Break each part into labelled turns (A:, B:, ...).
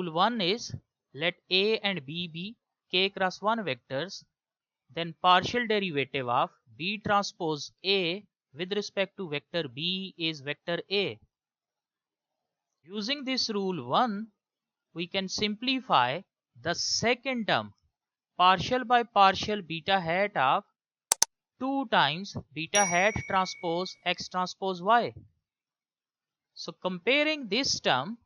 A: rule 1 is let A and B be k cross 1 vectors, then partial derivative of B transpose A with respect to vector B is vector A. Using this rule 1, we can simplify the second term partial by partial beta hat of 2 times beta hat transpose x transpose y. So comparing this term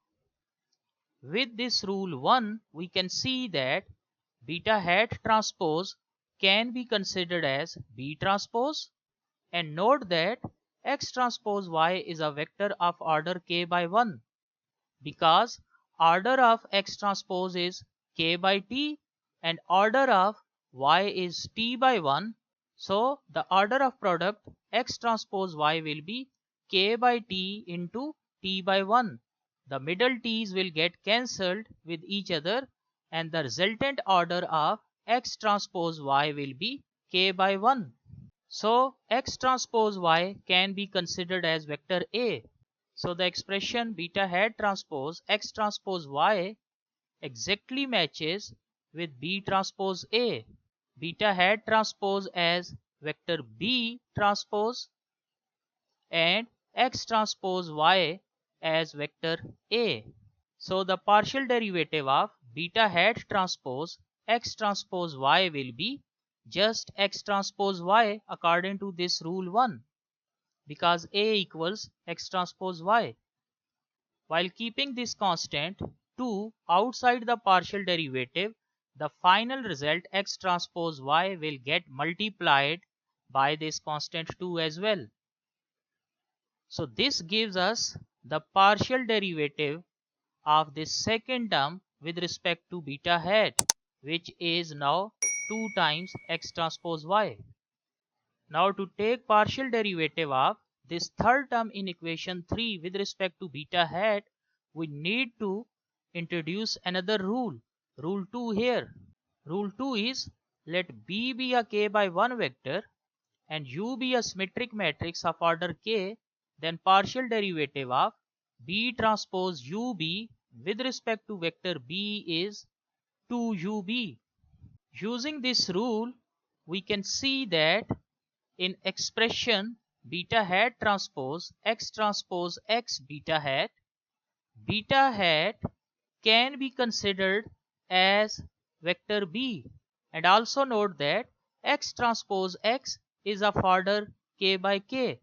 A: with this rule 1, we can see that beta hat transpose can be considered as B transpose, and note that x transpose y is a vector of order k by 1 because order of x transpose is k by t and order of y is t by 1. So the order of product x transpose y will be k by t into t by 1. The middle t's will get cancelled with each other and the resultant order of x transpose y will be k by 1. So x transpose y can be considered as vector A. So the expression beta hat transpose x transpose y exactly matches with B transpose A. Beta hat transpose as vector B transpose and x transpose y as vector A. So the partial derivative of beta hat transpose x transpose y will be just x transpose y according to this rule 1 because A equals x transpose y. While keeping this constant 2 outside the partial derivative, the final result x transpose y will get multiplied by this constant 2 as well. So this gives us the partial derivative of this second term with respect to beta hat, which is now 2 times x transpose y. Now to take partial derivative of this third term in equation 3 with respect to beta hat, we need to introduce another rule, rule 2 here. Rule 2 is let B be a k by 1 vector and U be a symmetric matrix of order k, then partial derivative of B transpose UB with respect to vector B is 2UB. Using this rule, we can see that in expression beta hat transpose x beta hat can be considered as vector B, and also note that x transpose x is of order k by k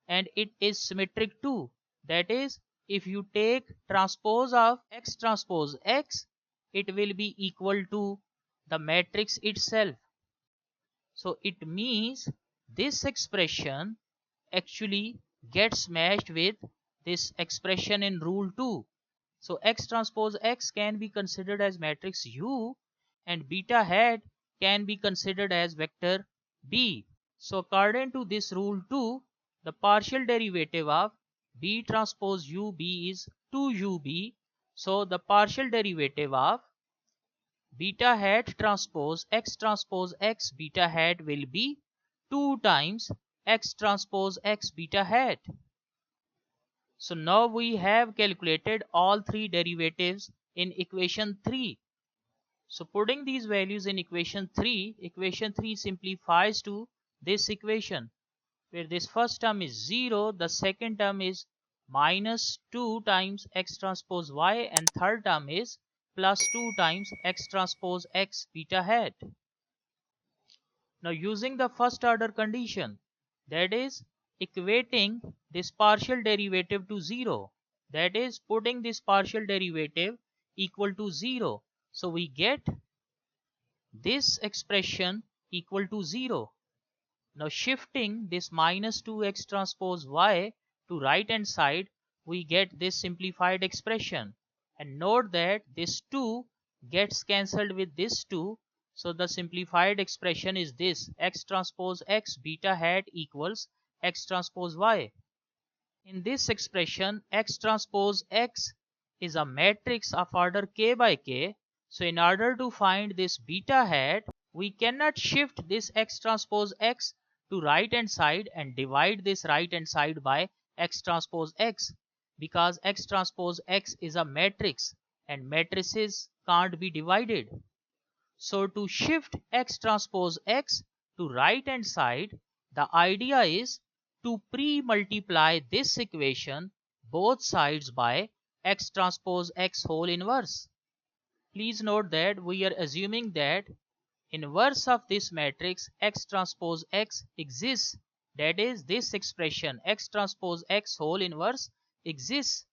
A: and it is symmetric too. That is, if you take transpose of x transpose x, it will be equal to the matrix itself. So it means this expression actually gets matched with this expression in rule 2. So x transpose x can be considered as matrix U and beta hat can be considered as vector B. So according to this rule 2, the partial derivative of B transpose UB is 2UB. So the partial derivative of beta hat transpose x beta hat will be 2 times x transpose x beta hat. So now we have calculated all three derivatives in equation 3. So putting these values in equation 3 simplifies to this equation where this first term is 0, the second term is minus 2 times x transpose y and third term is plus 2 times x transpose x beta hat. Now using the first order condition, that is equating this partial derivative to 0, that is putting this partial derivative equal to 0, so we get this expression equal to 0. Now shifting this minus 2x transpose y to right hand side, we get this simplified expression, and note that this 2 gets cancelled with this 2, so the simplified expression is this x transpose x beta hat equals x transpose y. In this expression x transpose x is a matrix of order k by k, so in order to find this beta hat, we cannot shift this x transpose x to right hand side and divide this right hand side by x transpose x because x transpose x is a matrix and matrices can't be divided. So to shift X transpose X to right hand side, the idea is to pre-multiply this equation both sides by X transpose X whole inverse. Please note that we are assuming that inverse of this matrix X transpose X exists. That is, this expression X transpose X whole inverse exists,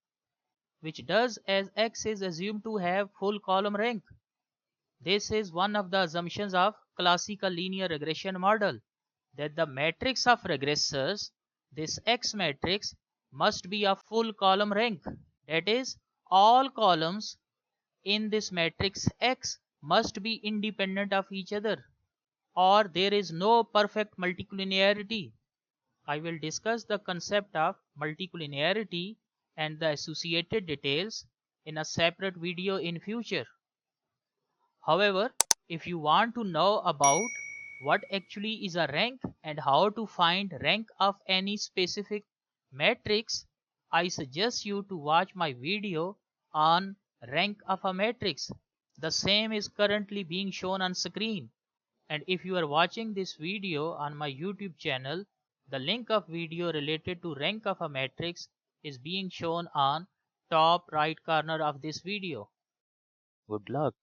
A: which does as X is assumed to have full column rank. This is one of the assumptions of classical linear regression model, that the matrix of regressors, this X matrix, must be of full column rank. That is, all columns in this matrix X must be independent of each other, or there is no perfect multicollinearity. I will discuss the concept of multicollinearity and the associated details in a separate video in future. However, if you want to know about what actually is a rank and how to find rank of any specific matrix, I suggest you to watch my video on rank of a matrix. The same is currently being shown on screen. And if you are watching this video on my YouTube channel, the link of video related to rank of a matrix is being shown on top right corner of this video. Good luck.